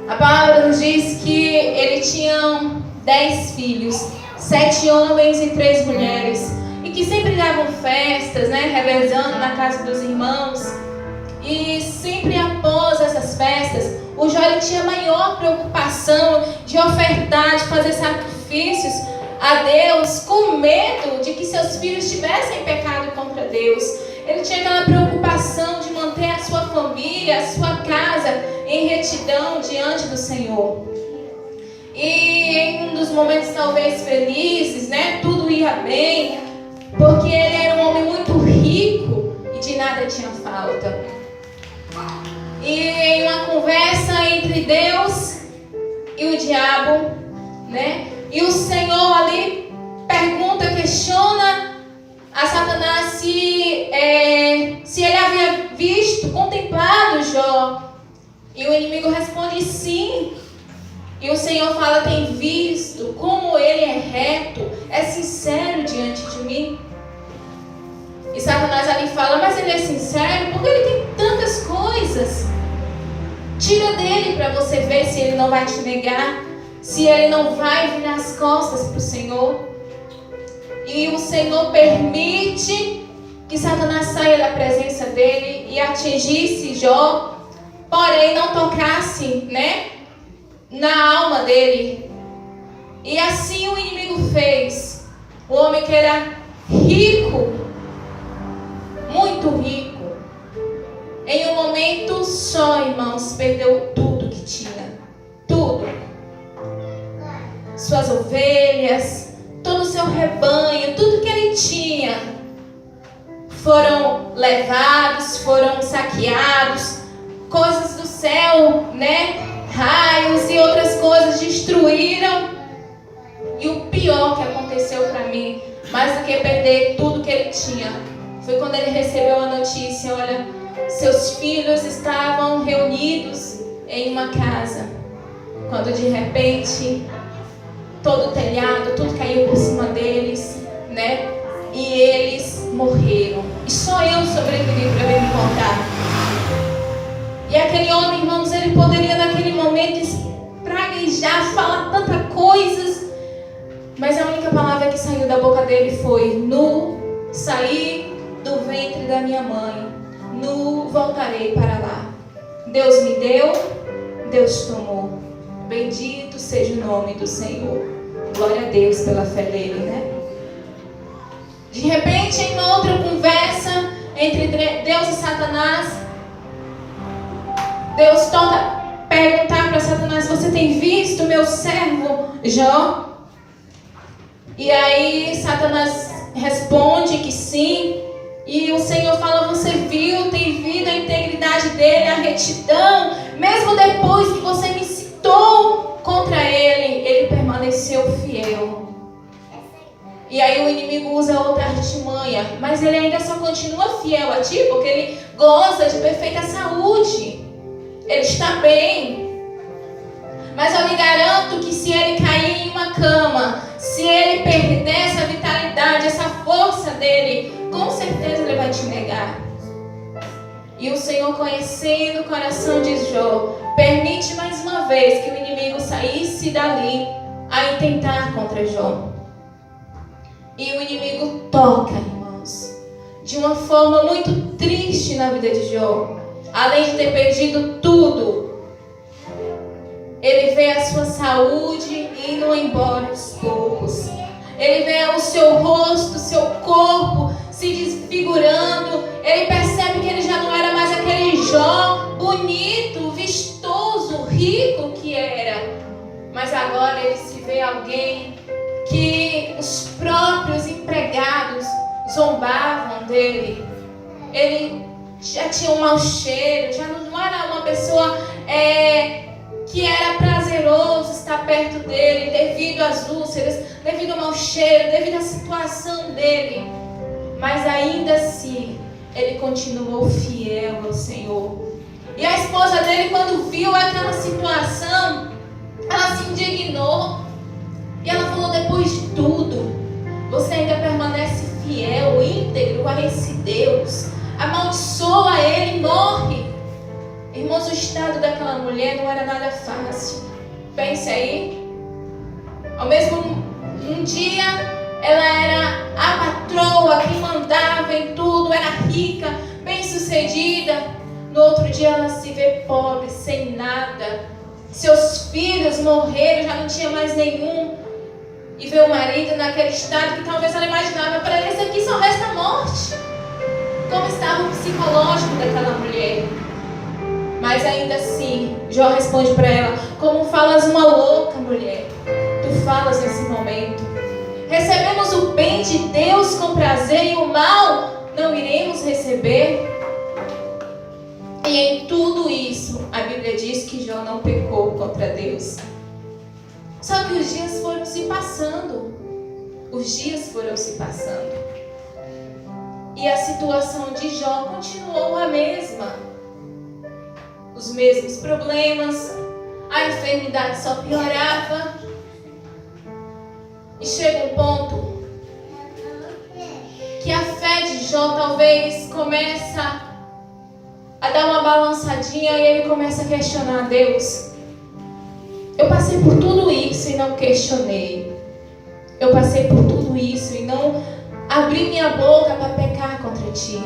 A palavra nos diz que ele tinha 10 filhos, 7 homens e 3 mulheres, e que sempre davam festas, né, revezando na casa dos irmãos. E sempre após essas festas, o Jó tinha maior preocupação de ofertar, de fazer sacrifícios a Deus, com medo de que seus filhos tivessem pecado contra Deus. Ele tinha aquela preocupação de manter a sua família, a sua casa em retidão diante do Senhor. E em um dos momentos talvez felizes, né, tudo ia bem, porque ele era um homem muito rico e de nada tinha falta. E em uma conversa entre Deus e o diabo, né, e o Senhor ali pergunta, questiona a Satanás se ele havia visto, contemplado Jó. E o inimigo responde sim. E o Senhor fala, tem visto como ele é reto, é sincero diante de mim. E Satanás ali fala, mas ele é sincero porque ele tem tantas coisas. Tira dele para você ver se ele não vai te negar, se ele não vai virar as costas para o Senhor. E o Senhor permite que Satanás saia da presença dele e atingisse Jó, porém não tocasse, né, na alma dele. E assim o inimigo fez. O homem que era rico, muito rico, em um momento só, irmãos, perdeu tudo que tinha. Tudo. Suas ovelhas, todo o seu rebanho, tudo que ele tinha, foram levados, foram saqueados. Coisas do céu, né? Raios e outras coisas destruíram. E o pior que aconteceu para mim, mais do que perder tudo que ele tinha, foi quando ele recebeu a notícia, olha, seus filhos estavam reunidos em uma casa. Quando de repente, todo o telhado, tudo caiu por cima deles, né? E eles morreram. E só eu sobrevivi para vir me contar. E aquele homem, irmãos, ele poderia naquele momento espraguejar, falar tantas coisas, mas a única palavra que saiu da boca dele foi: nu saí do ventre da minha mãe, nu voltarei para lá. Deus me deu, Deus tomou. Bendito seja o nome do Senhor. Glória a Deus pela fé dele, né? De repente, em uma outra conversa entre Deus e Satanás, Deus toca perguntar para Satanás: você tem visto meu servo Jó? E aí Satanás responde que sim. E o Senhor fala: você viu, tem visto a integridade dele, a retidão, mesmo depois que você me incitou contra ele, ele permaneceu fiel. E aí o inimigo usa outra artimanha, mas ele ainda só continua fiel a ti, porque ele goza de perfeita saúde. Ele está bem. Mas eu lhe garanto que se ele cair em uma cama, se ele perder essa vitalidade, essa força dele, com certeza ele vai te negar. E o Senhor, conhecendo o coração de Jó, permite mais uma vez que o inimigo saísse dali a intentar contra Jó. E o inimigo toca, irmãos, de uma forma muito triste na vida de Jó. Além de ter perdido tudo, ele vê a sua saúde indo embora aos poucos. Ele vê o seu rosto, o seu corpo se desfigurando. Ele percebe que ele já não era mais aquele Jó bonito, vistoso, rico que era. Mas agora ele se vê alguém que os próprios empregados zombavam dele. Ele já tinha um mau cheiro, já não era uma pessoa que era prazeroso estar perto dele, devido às úlceras, devido ao mau cheiro, devido à situação dele. Mas ainda assim, ele continuou fiel ao Senhor. E a esposa dele, quando viu aquela situação, ela se indignou. E ela falou: depois de tudo, você ainda permanece fiel, íntegro a esse Deus. Amaldiçoa ele e morre. Irmãos, o estado daquela mulher não era nada fácil. Pense aí. Ao mesmo um dia, ela era a patroa que mandava em tudo, era rica, bem-sucedida. No outro dia, ela se vê pobre, sem nada. Seus filhos morreram, já não tinha mais nenhum. E vê o marido naquele estado que talvez ela imaginava, para esse aqui só resta a morte. Como estava o psicológico daquela mulher? Mas ainda assim, Jó responde para ela: como falas uma louca, mulher? Tu falas nesse momento. Recebemos o bem de Deus com prazer e o mal não iremos receber. E em tudo isso, a Bíblia diz que Jó não pecou contra Deus. Só que os dias foram se passando. Os dias foram se passando. E a situação de Jó continuou a mesma. Os mesmos problemas, a enfermidade só piorava. E chega um ponto que a fé de Jó talvez começa a dar uma balançadinha e ele começa a questionar Deus. Eu passei por tudo isso e não questionei. Eu passei por tudo isso e não abri minha boca para pecar contra ti.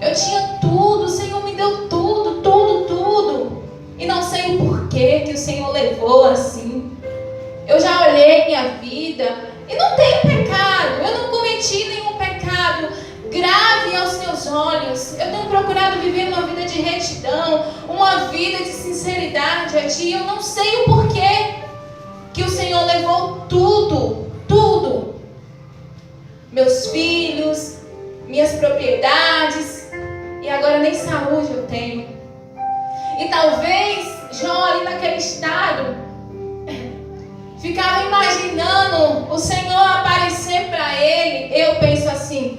Eu tinha tudo, o Senhor me deu tudo, tudo, tudo. E não sei o porquê que o Senhor levou assim. Eu já olhei minha vida e não tenho pecado. Eu não cometi nenhum pecado grave aos teus olhos. Eu tenho procurado viver uma vida de retidão, uma vida de sinceridade a ti. Eu não sei o porquê que o Senhor levou tudo, tudo. Meus filhos, minhas propriedades, e agora nem saúde eu tenho. E talvez Jó ali naquele estado ficava imaginando o Senhor aparecer para ele. Eu penso assim,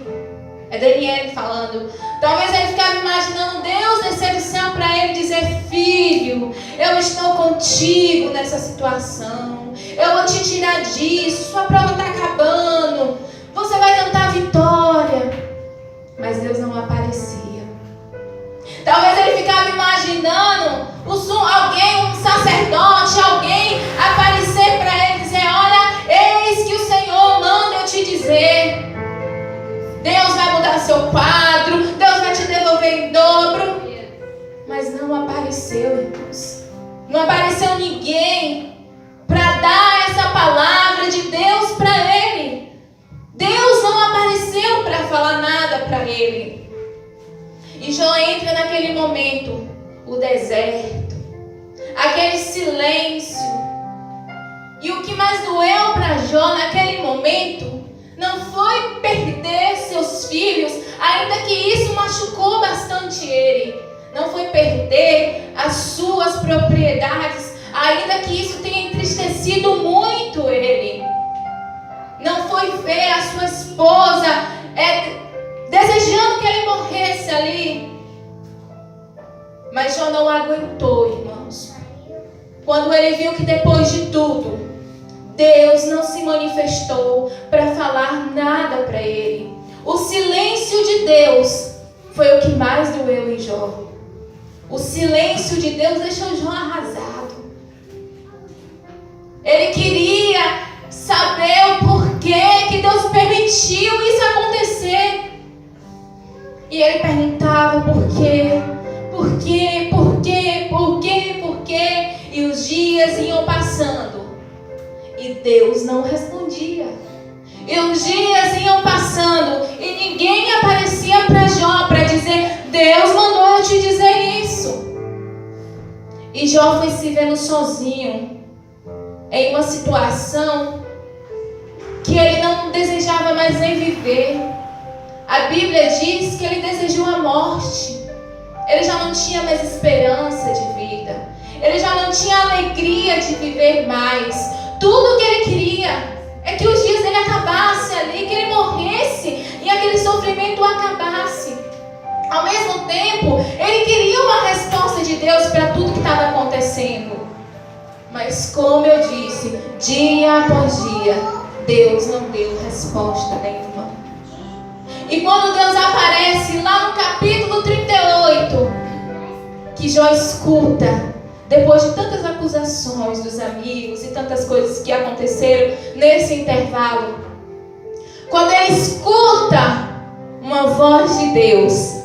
é Daniel falando. Talvez ele ficava imaginando Deus descer do céu para ele e dizer: filho, eu estou contigo nessa situação. Eu vou te tirar disso. Sua prova está acabando. Você vai cantar vitória. Mas Deus não aparecia. Talvez ele ficava imaginando alguém, um sacerdote, alguém aparecer para ele e dizer: olha, eis que o Senhor manda eu te dizer. Deus vai mudar seu quadro, Deus vai te devolver em dobro. Mas não apareceu, irmãos. Não apareceu ninguém para dar essa palavra de Deus para ele. Deus não apareceu para falar nada para ele. E Jó entra naquele momento, o deserto, aquele silêncio. E o que mais doeu para Jó naquele momento não foi perder seus filhos, ainda que isso machucou bastante ele. Não foi perder as suas propriedades, ainda que isso tenha entristecido muito ele. Não foi ver a sua esposa desejando que ele morresse ali. Mas Jó não aguentou, irmãos. Quando ele viu que depois de tudo, Deus não se manifestou para falar nada para ele. O silêncio de Deus foi o que mais doeu em Jó. O silêncio de Deus deixou Jó arrasado. Ele queria saber o porquê que Deus permitiu isso acontecer. E ele perguntava por quê, por quê, por quê, por quê, por quê. E os dias iam passando e Deus não respondia. E os dias iam passando e ninguém aparecia para Jó para dizer: Deus mandou eu te dizer isso. E Jó foi se vendo sozinho em uma situação que ele não desejava mais nem viver. A Bíblia diz que ele desejou a morte. Ele já não tinha mais esperança de vida. Ele já não tinha alegria de viver mais. Tudo que ele queria é que os dias dele acabassem ali, que ele morresse e aquele sofrimento acabasse. Ao mesmo tempo, ele queria uma resposta de Deus para tudo que estava acontecendo. Mas como eu disse, dia após dia, Deus não deu resposta nenhuma. E quando Deus aparece lá no capítulo 38, que Jó escuta, depois de tantas acusações dos amigos e tantas coisas que aconteceram nesse intervalo, quando ele escuta uma voz de Deus,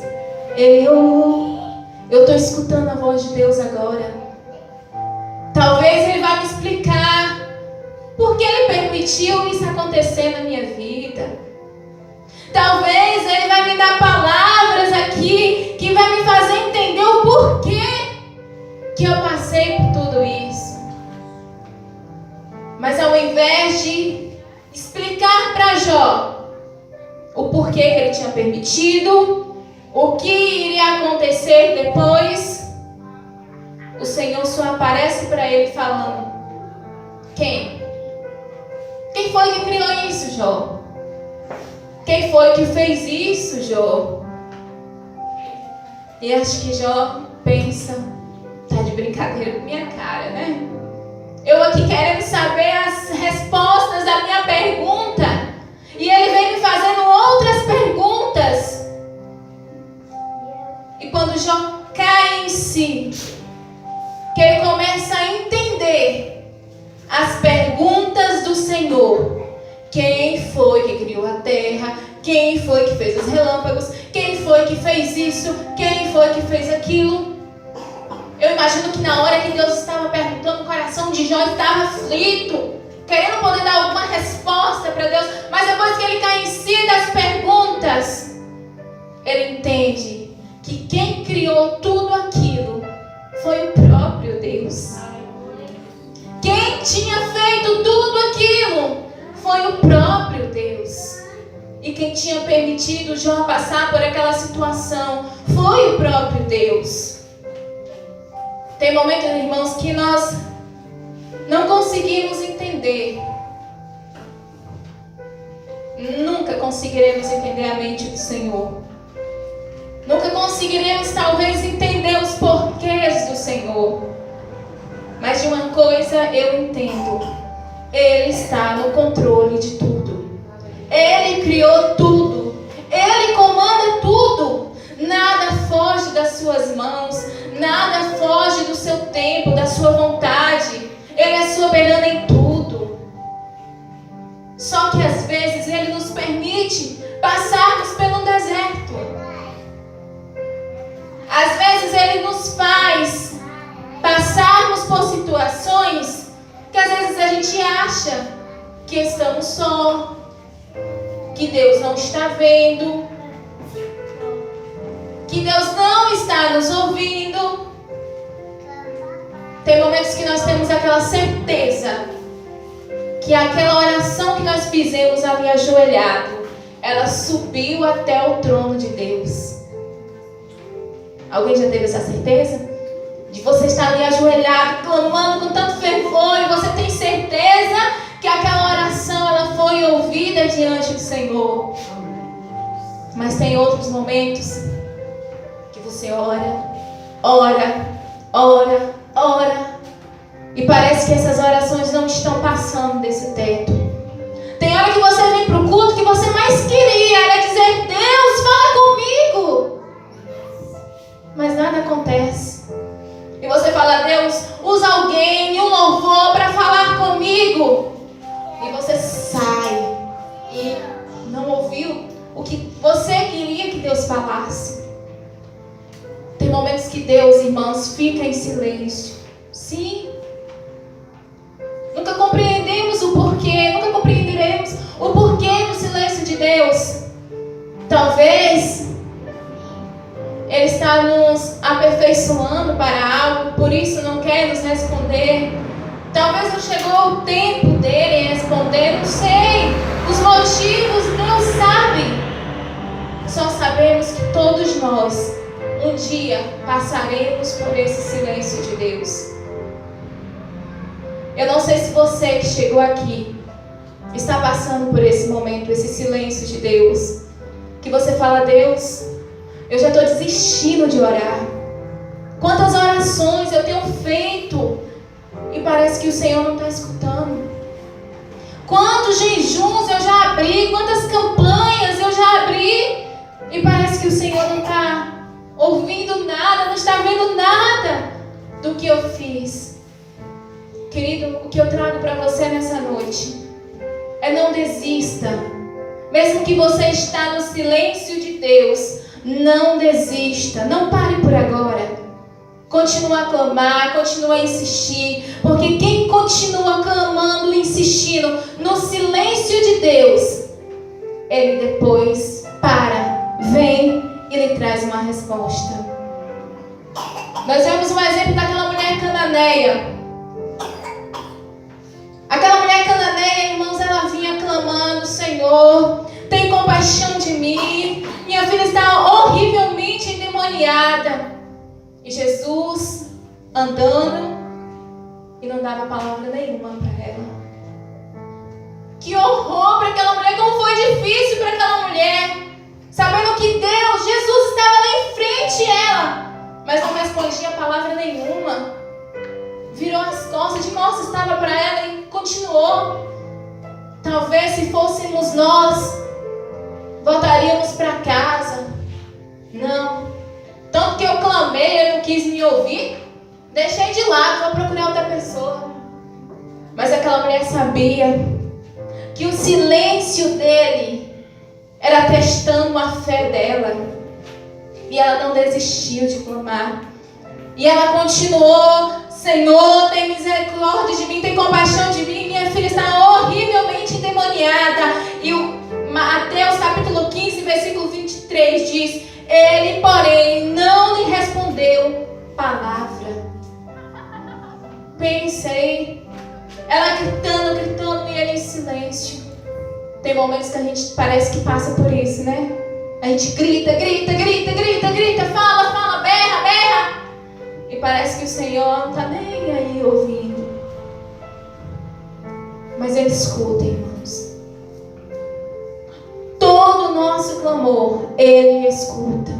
eu estou escutando a voz de Deus agora. Talvez ele vai me explicar por que ele permitiu isso acontecer na minha vida. Talvez ele vai me dar palavras aqui que vai me fazer entender o porquê que eu passei por tudo isso. Mas ao invés de explicar para Jó o porquê que ele tinha permitido, o que iria acontecer depois, o Senhor só aparece para ele falando: Quem foi que criou isso, Jó? Quem foi que fez isso, Jó? E acho que Jó pensa: tá de brincadeira com minha cara, né? Eu aqui querendo saber as respostas da minha pergunta, e ele vem me fazendo outras perguntas. E quando Jó cai em si, que ele começa a entender as perguntas do Senhor: quem foi que criou a terra? Quem foi que fez os relâmpagos? Quem foi que fez isso? Quem foi que fez aquilo? Eu imagino que na hora que Deus estava perguntando, o coração de Jó estava aflito, querendo poder dar alguma resposta para Deus. Mas depois que ele cai em si das perguntas, ele entende que quem criou tudo aquilo foi o próprio Deus. Quem tinha feito tudo aquilo foi o próprio Deus. E quem tinha permitido Jó passar por aquela situação foi o próprio Deus. Tem momentos, irmãos, que nós não conseguimos entender. Nunca conseguiremos entender a mente do Senhor. Nunca conseguiremos, talvez, entender os porquês do Senhor. Mas de uma coisa eu entendo: Ele está no controle de tudo. Ele criou tudo. Ele comanda tudo. Nada foge das suas mãos. Nada foge do seu tempo, da sua vontade. Ele é soberano em tudo. Só que às vezes Ele nos permite passarmos pelo deserto. Às vezes Ele nos faz passarmos por situações que às vezes a gente acha que estamos só, que Deus não está vendo, que Deus não está nos ouvindo. Tem momentos que nós temos aquela certeza que aquela oração que nós fizemos ali ajoelhado, ela subiu até o trono de Deus. Alguém já teve essa certeza? De você estar ali ajoelhado, clamando com tanto fervor, e você tem certeza que aquela oração ela foi ouvida diante do Senhor. Mas tem outros momentos que você ora, e parece que essas orações não estão passando desse teto. Tem hora que você vem para o culto que você mais queria era dizer: Deus, fala comigo. Mas nada acontece. E você fala: Deus, usa alguém, um louvor para falar comigo. E você sai e não ouviu o que você queria que Deus falasse. Tem momentos que Deus, irmãos, fica em silêncio. Sim. Nunca compreendemos o porquê, nunca compreenderemos o porquê do silêncio de Deus. Talvez Ele está nos aperfeiçoando para algo, por isso não quer nos responder. Talvez não chegou o tempo dele responder, não sei. Os motivos Deus sabe. Só sabemos que todos nós um dia passaremos por esse silêncio de Deus. Eu não sei se você que chegou aqui está passando por esse momento, esse silêncio de Deus, que você fala: Deus, eu já estou desistindo de orar. Quantas orações eu tenho feito e parece que o Senhor não está escutando. Quantos jejuns eu já abri, quantas campanhas eu já abri e parece que o Senhor não está ouvindo nada, não está vendo nada do que eu fiz. Querido, o que eu trago para você nessa noite é: não desista. Mesmo que você está no silêncio de Deus, não desista, não pare por agora. Continua a clamar, continua a insistir, porque quem continua clamando e insistindo no silêncio de Deus, Ele depois para, vem e lhe traz uma resposta. Nós vemos um exemplo daquela mulher cananeia. Aquela mulher cananeia, irmãos, ela vinha clamando: Senhor, tem compaixão de mim, minha filha está horrivelmente endemoniada. E Jesus andando e não dava palavra nenhuma para ela. Que horror para aquela mulher, como foi difícil para aquela mulher, sabendo que Deus, Jesus estava lá em frente a ela, mas não respondia palavra nenhuma. Virou as costas, de costas estava para ela e continuou. Talvez se fôssemos nós, voltaríamos para casa. Não. Tanto que eu clamei, ele não quis me ouvir, deixei de lado, vou procurar outra pessoa. Mas aquela mulher sabia que o silêncio dele era testando a fé dela. E ela não desistiu de clamar. E ela continuou: Senhor, tem misericórdia de mim, tem compaixão de mim, minha filha está horrivelmente endemoniada. E o Mateus capítulo 15, versículo 23 diz: Ele, porém, não lhe respondeu palavra. Pensei, ela gritando e ele em silêncio. Tem momentos que a gente parece que passa por isso, né? A gente grita, fala, berra. E parece que o Senhor não está nem aí ouvindo. Mas Ele escuta, irmãos. Todo o nosso clamor, Ele escuta.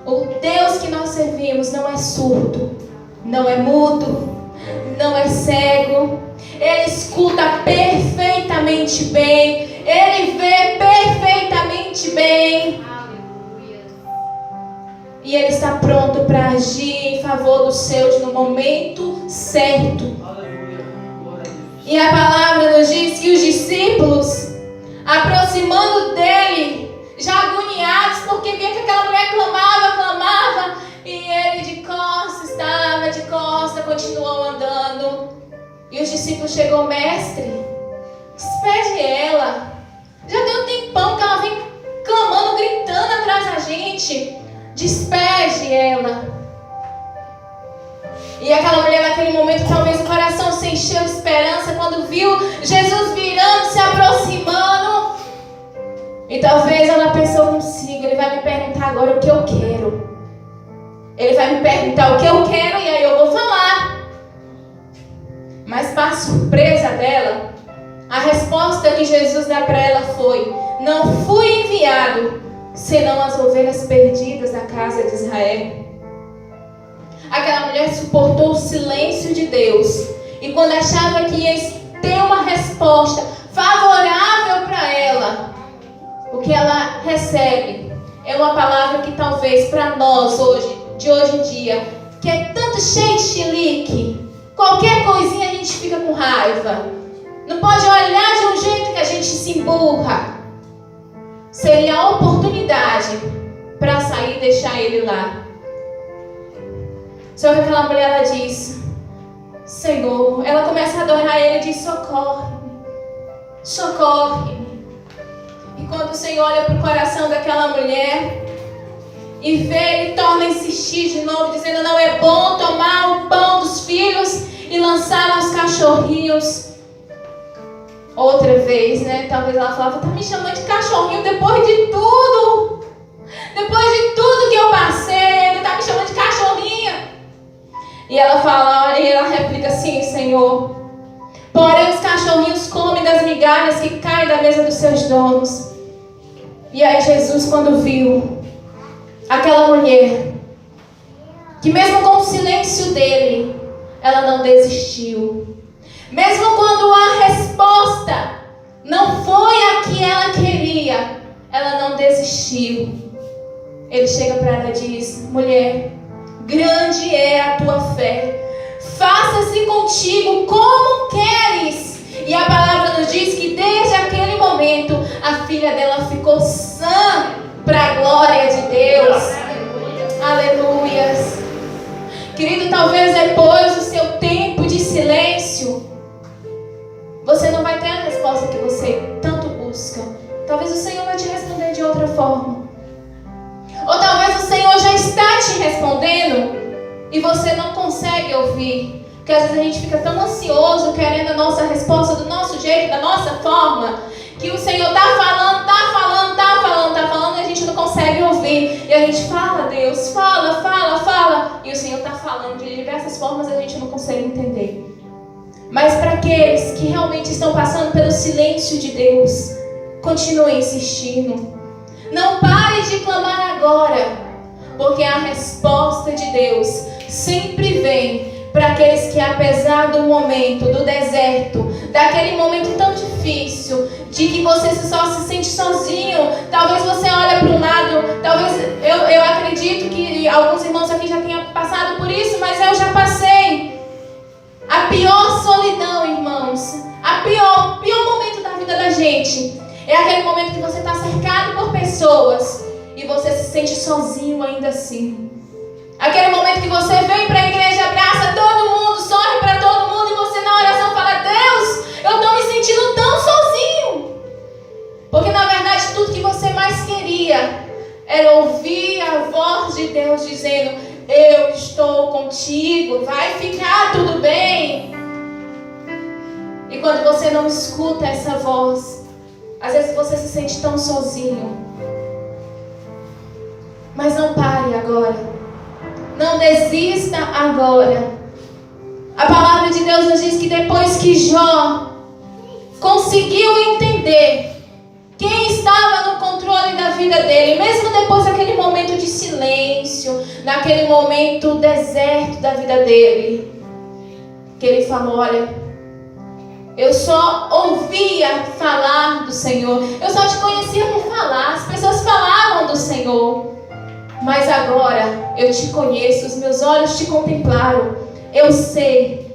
O Deus que nós servimos não é surdo, não é mudo, não é cego. Ele escuta perfeitamente bem. Ele vê perfeitamente bem. E Ele está pronto para agir em favor dos seus no momento certo. E a palavra nos diz que os discípulos, aproximando dele, já agoniados, porque via que aquela mulher clamava, e ele de costas, estava de costas, continuou andando. E os discípulos chegou: Mestre, despede ela. Já deu um tempão que ela vem clamando, gritando atrás da gente. Despede ela. E aquela mulher naquele momento, talvez o coração se encheu de esperança quando viu Jesus virando, se aproximando. E talvez ela pensou consigo: Ele vai me perguntar agora o que eu quero. Ele vai me perguntar o que eu quero e aí eu vou falar. Mas para a surpresa dela, a resposta que Jesus dá para ela foi: Não fui enviado senão as ovelhas perdidas da casa de Israel. Aquela mulher suportou o silêncio de Deus. E quando achava que ia ter uma resposta favorável para ela, o que ela recebe é uma palavra que talvez para nós hoje, de hoje em dia, que é tanto cheio de chilique, qualquer coisinha a gente fica com raiva. Não pode olhar de um jeito que a gente se emburra. Seria a oportunidade para sair e deixar ele lá. Só que aquela mulher, ela diz: Senhor, ela começa a adorar ele e diz: socorre-me. E quando o Senhor olha para o coração daquela mulher e vê, ele torna a insistir de novo, dizendo: não é bom tomar o pão dos filhos e lançar aos cachorrinhos. Outra vez, né? Talvez ela falava: tá me chamando de cachorrinho depois de tudo. Depois de tudo que eu passei, ele tá me chamando de cachorrinha. E ela fala, e ela replica assim: Senhor, porém os cachorrinhos comem das migalhas que caem da mesa dos seus donos. E aí Jesus, quando viu aquela mulher, que mesmo com o silêncio dele, ela não desistiu. Mesmo quando a resposta não foi a que ela queria, ela não desistiu. Ele chega para ela e diz: mulher, grande é a tua fé, faça-se contigo como queres. E a palavra nos diz que desde aquele momento a filha dela ficou sã, para a glória de Deus. Aleluias. Querido, talvez depois do seu tempo de silêncio, você não vai ter a resposta que você tanto busca. Talvez o Senhor vai te responder de outra forma. Ou talvez o Senhor já está te respondendo e você não consegue ouvir. Porque às vezes a gente fica tão ansioso, querendo a nossa resposta do nosso jeito, da nossa forma, que o Senhor está falando e a gente não consegue ouvir. E a gente fala: Deus, fala. E o Senhor está falando de diversas formas e a gente não consegue entender. Mas para aqueles que realmente estão passando pelo silêncio de Deus, continue insistindo. Não pare de clamar agora, porque a resposta de Deus sempre vem para aqueles que, apesar do momento, do deserto, daquele momento tão difícil, de que você só se sente sozinho, talvez você olhe para um lado, talvez eu acredito que alguns irmãos aqui já tenham passado por isso, mas eu já passei. A pior solidão, irmãos, o pior momento da vida da gente é aquele momento que você está cercado por pessoas e você se sente sozinho ainda assim. Aquele momento que você vem para a igreja, abraça todo mundo, sorri para todo mundo e você na oração fala: Deus, eu estou me sentindo tão sozinho. Porque na verdade tudo que você mais queria era ouvir a voz de Deus dizendo: eu estou contigo, vai ficar tudo bem. E quando você não escuta essa voz, às vezes você se sente tão sozinho. Mas não pare agora. Não desista agora. A palavra de Deus nos diz que depois que Jó conseguiu entender quem estava no controle da vida dele, mesmo depois daquele momento de silêncio, naquele momento deserto da vida dele, que ele falou: olha, eu só ouvia falar do Senhor, eu só te conhecia por falar, as pessoas falavam do Senhor, mas agora eu te conheço, os meus olhos te contemplaram, eu sei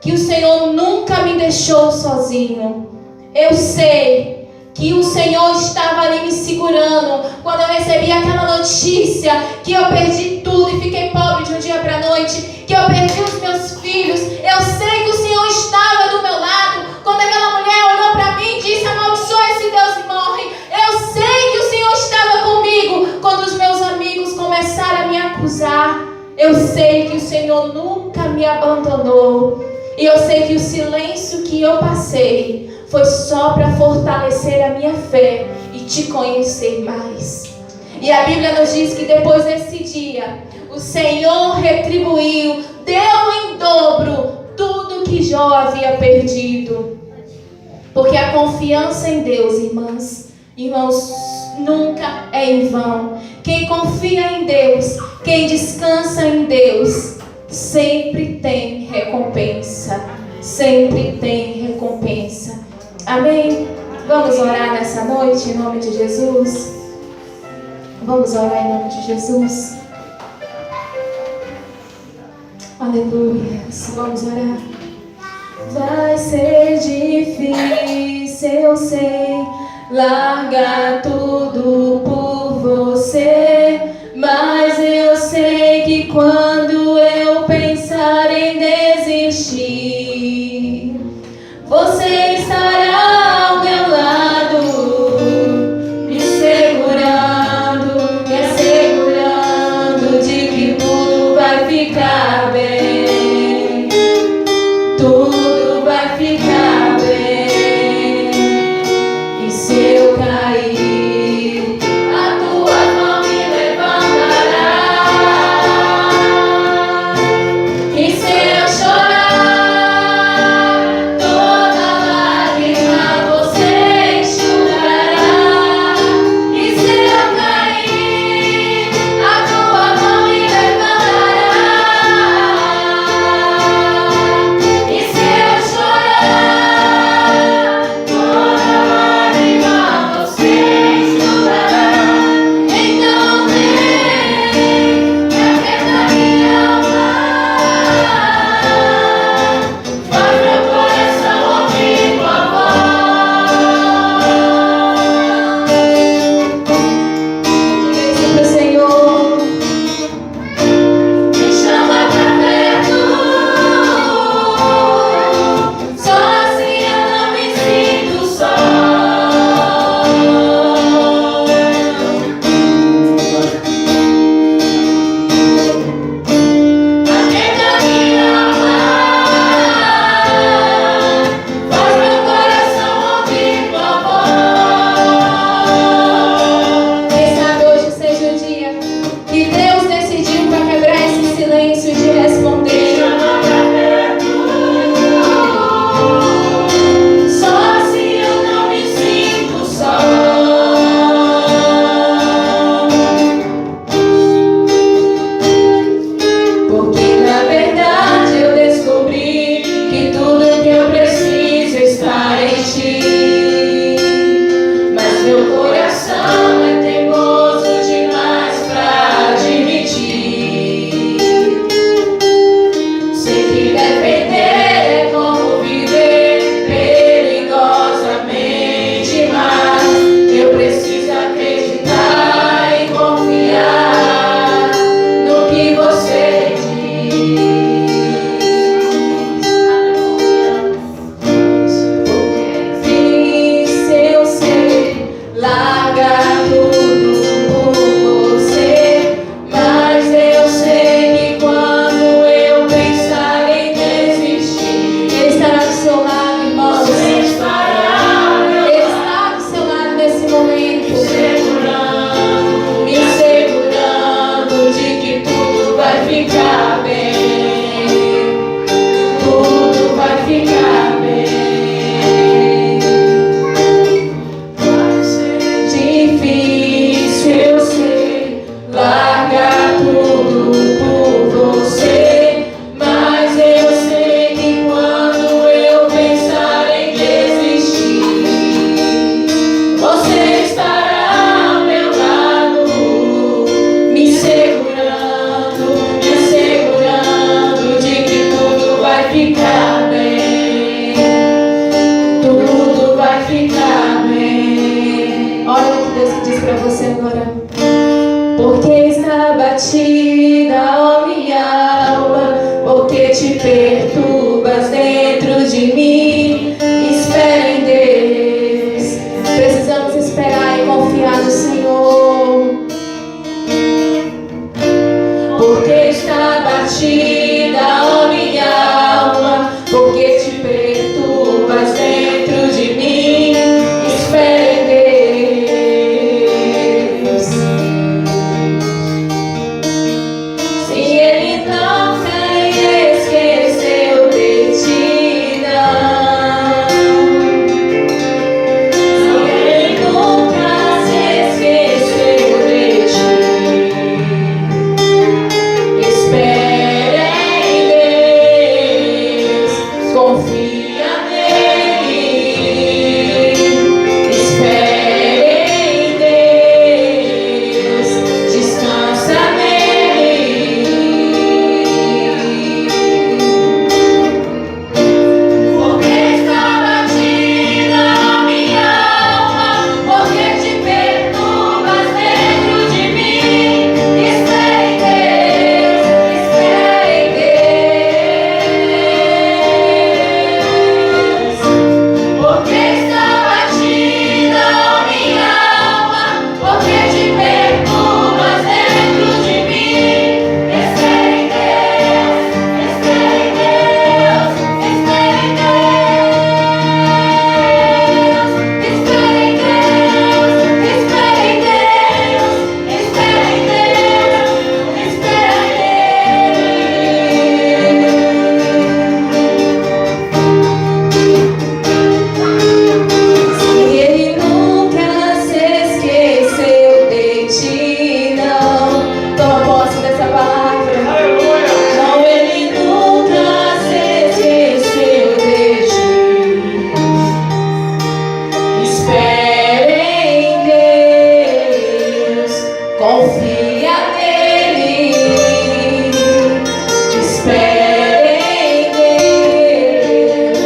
que o Senhor nunca me deixou sozinho, eu sei que o Senhor estava ali me segurando. Quando eu recebi aquela notícia que eu perdi tudo e fiquei pobre de um dia para a noite, que eu perdi os meus filhos, eu sei que o Senhor estava do meu lado. Quando aquela mulher olhou para mim e disse: amaldiçoa esse Deus e morre, eu sei que o Senhor estava comigo. Quando os meus amigos começaram a me acusar, eu sei que o Senhor nunca me abandonou. E eu sei que o silêncio que eu passei foi só para fortalecer a minha fé e te conhecer mais. E a Bíblia nos diz que depois desse dia, o Senhor retribuiu, deu em dobro tudo que Jó havia perdido. Porque a confiança em Deus, irmãos, nunca é em vão. Quem confia em Deus, quem descansa em Deus, sempre tem recompensa. Sempre tem recompensa. Amém? Vamos orar nessa noite em nome de Jesus? Vamos orar em nome de Jesus? Aleluia. Vamos orar. Vai ser difícil, eu sei, largar tudo por você, mas eu sei que quando eu pensar em desistir, você estará ao meu lado, me segurando, me assegurando de que tudo vai ficar bem, tudo vai ficar bem. E se eu cair, a tua mão me levantará. E se eu chorar, toda lágrima você enxugará. E se eu cair, a tua mão me levantará. E se eu abatida, ó minha alma, porque te perturbas dentro de mim. Espera em Deus. Precisamos esperar e confiar no Senhor. Porque está abatida, ó minha alma, porque te perturbas dentro de mim. Espera em Deus. Se Ele nunca esqueceu de ti, não. Se Ele nunca se esqueceu de ti, espera em Deus, confia nele. Espera em Deus, descansa nele. Porque está batida a minha alma, porque te perturbas dentro de mim. Espera em Deus, espera em Deus. Porque está batida a minha alma, porque te perturbas dentro de mim. Espera em Deus, espera em Deus, espera em Deus. Espera em Deus, espera em Deus, espera em Deus, espera Se Ele nunca se esqueceu de ti, não. Toma posse dessa palavra. Não, Ele nunca se esqueceu de ti. Espere em Deus, confia nele. Espere em Deus,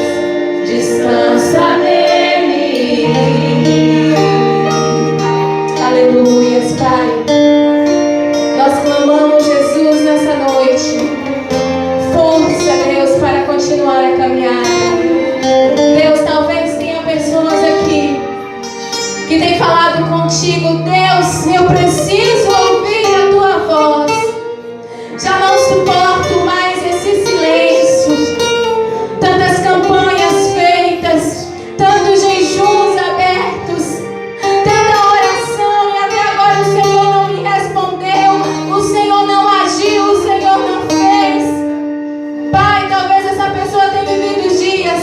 descansa nele. Aleluias, Pai. Nós clamamos Jesus nessa noite. Força, Deus, para continuar a caminhada. Deus, talvez tenha pessoas aqui que têm falado contigo: Deus, eu preciso ouvir a tua voz. Já não suporto mais esse silêncio. Tantas campanhas feitas, tantos jejuns abertos, tanta oração, e até agora o Senhor não me respondeu, o Senhor não agiu, o Senhor não fez. Pai, talvez essa pessoa tenha vivido dias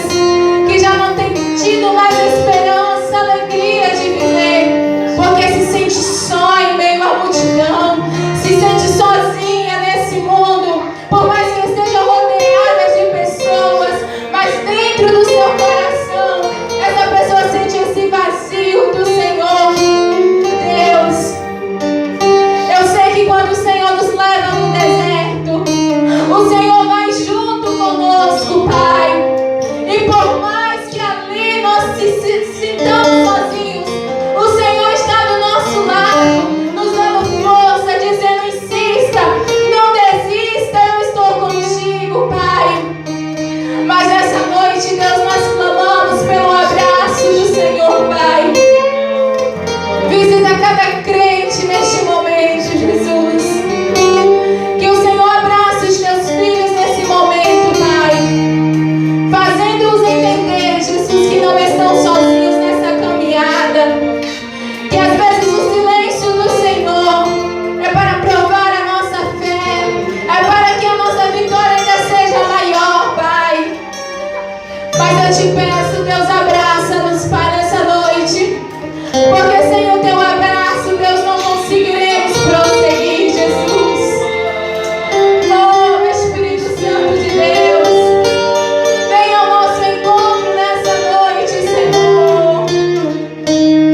que já não tem tido mais esperança, alegria de viver, porque se sente só em meio à multidão, se sente sozinha nesse mundo, por mais que esteja rodeada de pessoas, mas dentro do seu coração, essa pessoa sente esse vazio do Senhor. Deus, eu sei que quando o Senhor nos leva no deserto, o Senhor vai junto conosco, Pai. E por mais que ali nós se sintamos sozinhos, o Senhor está do nosso lado, nos dando força, dizendo: insista, não desista, eu estou contigo, Pai. Mas essa noite, Deus, nós clamamos pelo abraço do Senhor, Pai. Visita cada crente